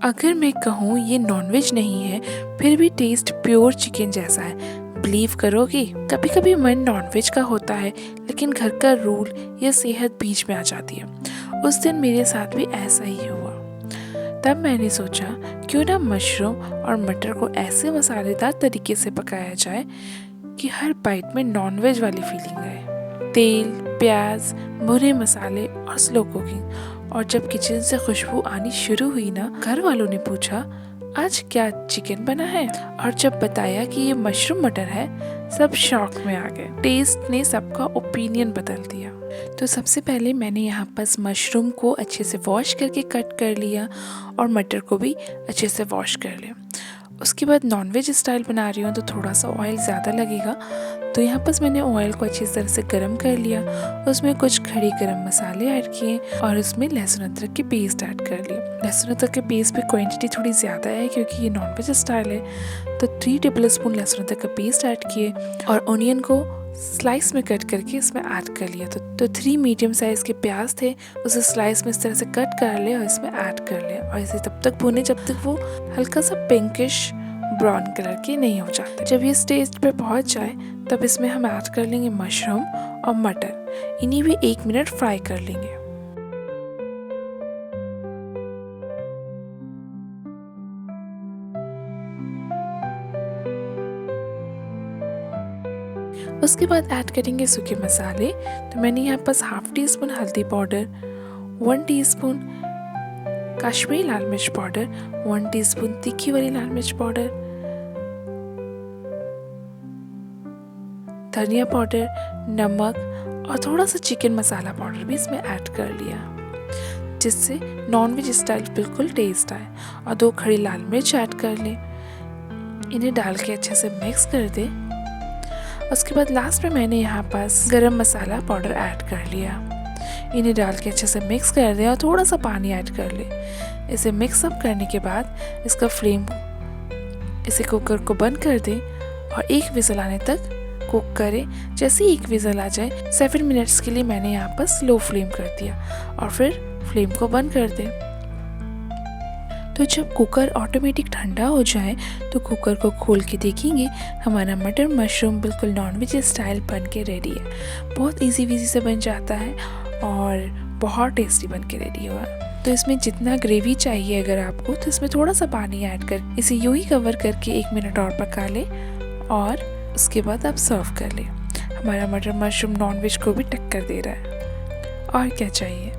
अगर मैं कहूँ ये नॉनवेज नहीं है, फिर भी टेस्ट प्योर चिकन जैसा है। बिलीव करोगी, कभी कभी मन नॉनवेज का होता है, लेकिन घर का रूल या सेहत बीच में आ जाती है। उस दिन मेरे साथ भी ऐसा ही हुआ। तब मैंने सोचा क्यों ना मशरूम और मटर को ऐसे मसालेदार तरीके से पकाया जाए कि हर बाइट में नॉनवेज वाली फीलिंग आए। तेल, प्याज, भुने मसाले और स्लो कुकिंग। और जब किचन से खुशबू आनी शुरू हुई ना, घर वालों ने पूछा आज क्या चिकन बना है। और जब बताया कि ये मशरूम मटर है, सब शॉक में आ गए। टेस्ट ने सबका ओपिनियन बदल दिया। तो सबसे पहले मैंने यहाँ पर मशरूम को अच्छे से वॉश करके कट कर लिया और मटर को भी अच्छे से वॉश कर लिया। उसके बाद नॉनवेज स्टाइल बना रही हूँ तो थोड़ा सा ऑयल ज़्यादा लगेगा, तो यहाँ पर मैंने ऑयल को अच्छी तरह से गर्म कर लिया। उसमें कुछ खड़े गरम मसाले ऐड किए और उसमें लहसुन अदरक की पेस्ट ऐड कर ली। लहसुन अदरक के पेस्ट पे क्वांटिटी थोड़ी ज़्यादा है क्योंकि ये नॉनवेज स्टाइल है, तो 3 टेबलस्पून लहसुन अदरक का पेस्ट ऐड किए और ऑनियन को स्लाइस में कट करके इसमें ऐड कर लिया। तो 3 मीडियम साइज़ के प्याज थे, उसे स्लाइस में इस तरह से कट कर लिया और इसमें ऐड कर लिया और इसे तब तक भूने जब तक वो हल्का सा पिंकिश ब्राउन कलर के नहीं हो जाते। जब ये स्टेज पे पहुंच जाए तब इसमें हम ऐड कर लेंगे मशरूम और मटर। इन्हीं भी 1 मिनट फ्राई कर लेंगे। उसके बाद ऐड करेंगे सूखे मसाले। तो मैंने यहाँ पर हाफ टी स्पून हल्दी पाउडर, 1 टीस्पून कश्मीरी लाल मिर्च पाउडर, 1 टीस्पून तीखी वाली लाल मिर्च पाउडर, धनिया पाउडर, नमक और थोड़ा सा चिकन मसाला पाउडर भी इसमें ऐड कर लिया, जिससे नॉनवेज स्टाइल बिल्कुल टेस्ट आए। और 2 खड़ी लाल मिर्च ऐड कर लें। इन्हें डाल के अच्छे से मिक्स कर दें। उसके बाद लास्ट में मैंने यहाँ पास गरम मसाला पाउडर ऐड कर लिया। इन्हें डाल के अच्छे से मिक्स कर दें और थोड़ा सा पानी ऐड कर लें। इसे मिक्स अप करने के बाद इसे कुकर को बंद कर दें और 1 विसल आने तक कुक करें। जैसे ही 1 विसल आ जाए 7 मिनट्स के लिए मैंने यहाँ पर स्लो फ्लेम कर दिया और फिर फ्लेम को बंद कर दें। तो जब कुकर ऑटोमेटिक ठंडा हो जाए तो कुकर को खोल के देखेंगे, हमारा मटर मशरूम बिल्कुल नॉनवेज स्टाइल बन के रेडी है। बहुत इजी वीजी से बन जाता है और बहुत टेस्टी बन के रेडी हुआ। तो इसमें जितना ग्रेवी चाहिए अगर आपको, तो इसमें थोड़ा सा पानी ऐड कर इसे यूं ही कवर करके 1 मिनट और पका लें और उसके बाद आप सर्व कर लें। हमारा मटर मशरूम नॉनवेज को भी टक्कर दे रहा है, और क्या चाहिए।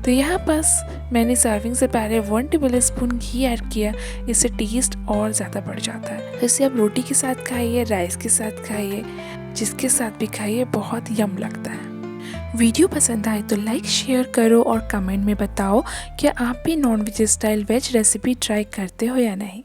तो यहाँ पास मैंने सर्विंग से पहले 1 टेबलस्पून घी ऐड किया, इससे टेस्ट और ज़्यादा बढ़ जाता है। इसे आप रोटी के साथ खाइए, राइस के साथ खाइए, जिसके साथ भी खाइए, बहुत यम लगता है। वीडियो पसंद आए तो लाइक शेयर करो और कमेंट में बताओ कि आप भी non veg style veg recipe try करते हो या नहीं।